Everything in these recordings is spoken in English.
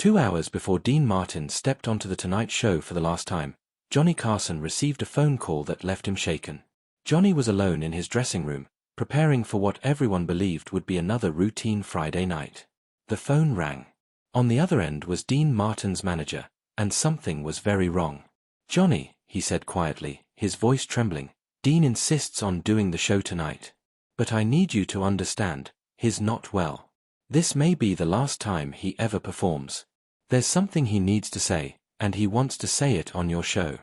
2 hours before DeanMartin stepped onto The Tonight Show for the last time, Johnny Carson received a phone call that left him shaken. Johnny was alone in his dressing room, preparing for what everyone believed would be another routine Friday night. The phone rang. On the other end was DeanMartin's manager, and something was very wrong. "Johnny," he said quietly, his voice trembling, "Dean insists on doing the show tonight. But I need you to understand, he's not well. This may be the last time he ever performs. There's something he needs to say, and he wants to say it on your show."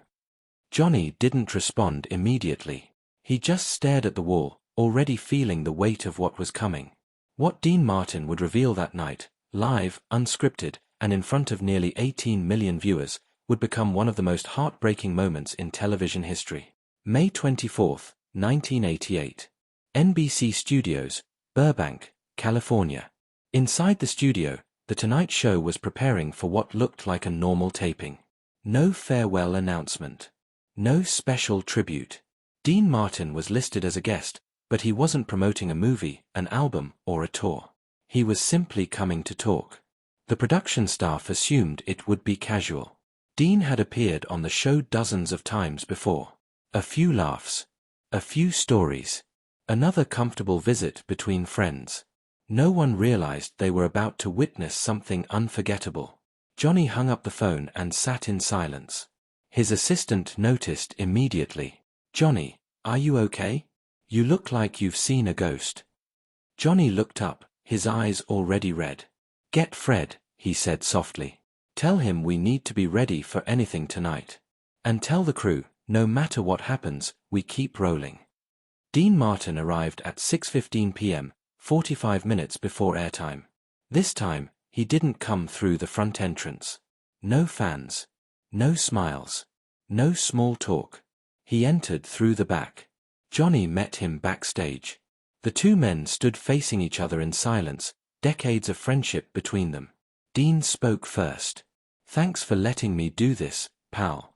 Johnny didn't respond immediately. He just stared at the wall, already feeling the weight of what was coming. What DeanMartin would reveal that night, live, unscripted, and in front of nearly 18 million viewers, would become one of the most heartbreaking moments in television history. May 24, 1988. NBC Studios, Burbank, California. Inside the studio, The Tonight Show was preparing for what looked like a normal taping. No farewell announcement. No special tribute. DeanMartin was listed as a guest, but he wasn't promoting a movie, an album, or a tour. He was simply coming to talk. The production staff assumed it would be casual. Dean had appeared on the show dozens of times before. A few laughs. A few stories. Another comfortable visit between friends. No one realized they were about to witness something unforgettable. Johnny hung up the phone and sat in silence. His assistant noticed immediately. "Johnny, are you okay? You look like you've seen a ghost." Johnny looked up, his eyes already red. "Get Fred," he said softly. "Tell him we need to be ready for anything tonight. And tell the crew, no matter what happens, we keep rolling." DeanMartin arrived at 6:15 p.m., 45 minutes before airtime. This time, he didn't come through the front entrance. No fans. No smiles. No small talk. He entered through the back. Johnny met him backstage. The two men stood facing each other in silence, decades of friendship between them. Dean spoke first. "Thanks for letting me do this, pal."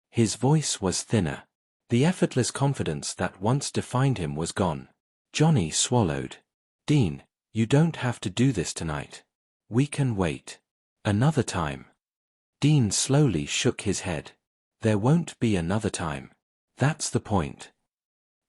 His voice was thinner. The effortless confidence that once defined him was gone. Johnny swallowed. "Dean, you don't have to do this tonight. We can wait. Another time." Dean slowly shook his head. "There won't be another time. That's the point."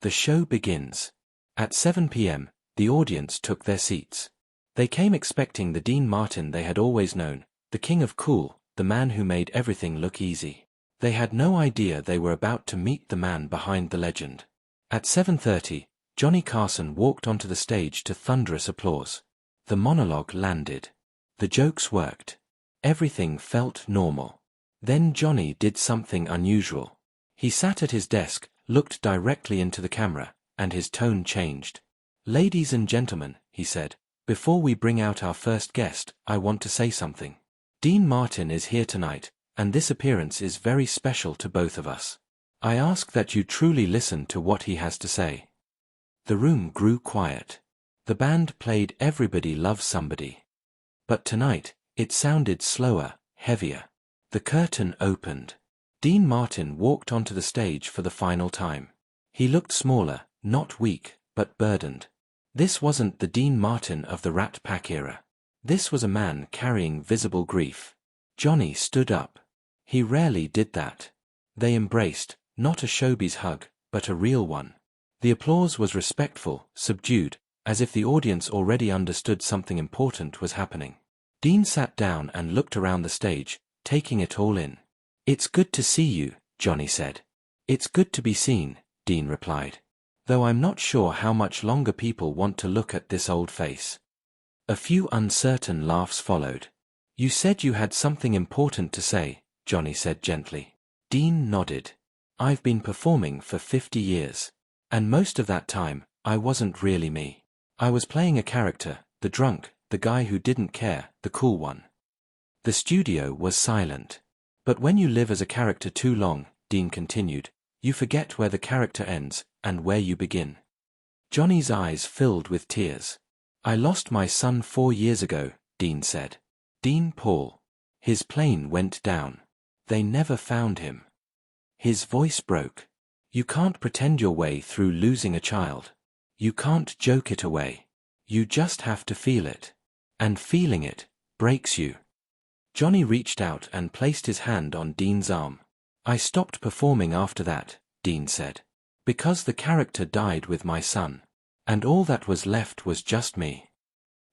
The show begins. At 7 p.m., the audience took their seats. They came expecting the DeanMartin they had always known, the king of cool, the man who made everything look easy. They had no idea they were about to meet the man behind the legend. At 7:30, Johnny Carson walked onto the stage to thunderous applause. The monologue landed. The jokes worked. Everything felt normal. Then Johnny did something unusual. He sat at his desk, looked directly into the camera, and his tone changed. "Ladies and gentlemen," he said, "before we bring out our first guest, I want to say something. DeanMartin is here tonight, and this appearance is very special to both of us. I ask that you truly listen to what he has to say." The room grew quiet. The band played Everybody Loves Somebody. But tonight, it sounded slower, heavier. The curtain opened. DeanMartin walked onto the stage for the final time. He looked smaller, not weak, but burdened. This wasn't the DeanMartin of the Rat Pack era. This was a man carrying visible grief. Johnny stood up. He rarely did that. They embraced, not a showbiz hug, but a real one. The applause was respectful, subdued, as if the audience already understood something important was happening. Dean sat down and looked around the stage, taking it all in. "It's good to see you," Johnny said. "It's good to be seen," Dean replied. "Though I'm not sure how much longer people want to look at this old face." A few uncertain laughs followed. "You said you had something important to say," Johnny said gently. Dean nodded. "I've been performing for 50 years. And most of that time, I wasn't really me. I was playing a character, the drunk, the guy who didn't care, the cool one." The studio was silent. "But when you live as a character too long," Dean continued, "you forget where the character ends, and where you begin." Johnny's eyes filled with tears. "I lost my son 4 years ago," Dean said. "Dean Paul. His plane went down. They never found him." His voice broke. "You can't pretend your way through losing a child. You can't joke it away. You just have to feel it. And feeling it breaks you." Johnny reached out and placed his hand on Dean's arm. I stopped performing after that, Dean said. Because the character died with my son. And all that was left was just me.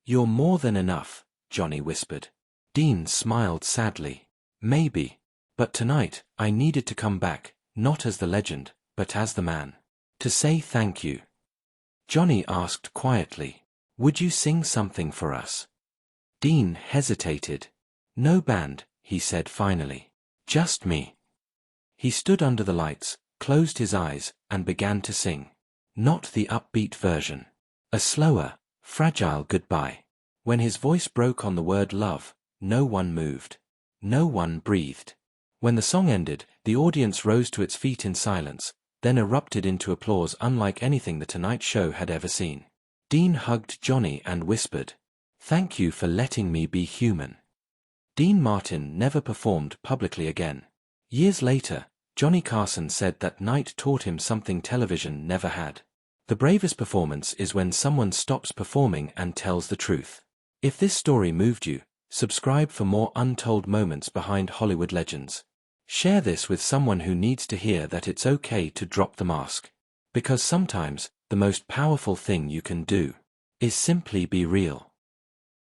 You're more than enough, Johnny whispered. Dean smiled sadly. Maybe. But tonight, I needed to come back, not as the legend, but as the man. To say thank you. Johnny asked quietly, would you sing something for us? Dean hesitated. No band, he said finally. Just me. He stood under the lights, closed his eyes, and began to sing. Not the upbeat version. A slower, fragile goodbye. When his voice broke on the word love, no one moved. No one breathed. When the song ended, the audience rose to its feet in silence, then erupted into applause unlike anything the Tonight Show had ever seen. Dean hugged Johnny and whispered, thank you for letting me be human. DeanMartin never performed publicly again. Years later, Johnny Carson said that night taught him something television never had. The bravest performance is when someone stops performing and tells the truth. If this story moved you, subscribe for more untold moments behind Hollywood legends. Share this with someone who needs to hear that it's okay to drop the mask. Because sometimes, the most powerful thing you can do is simply be real.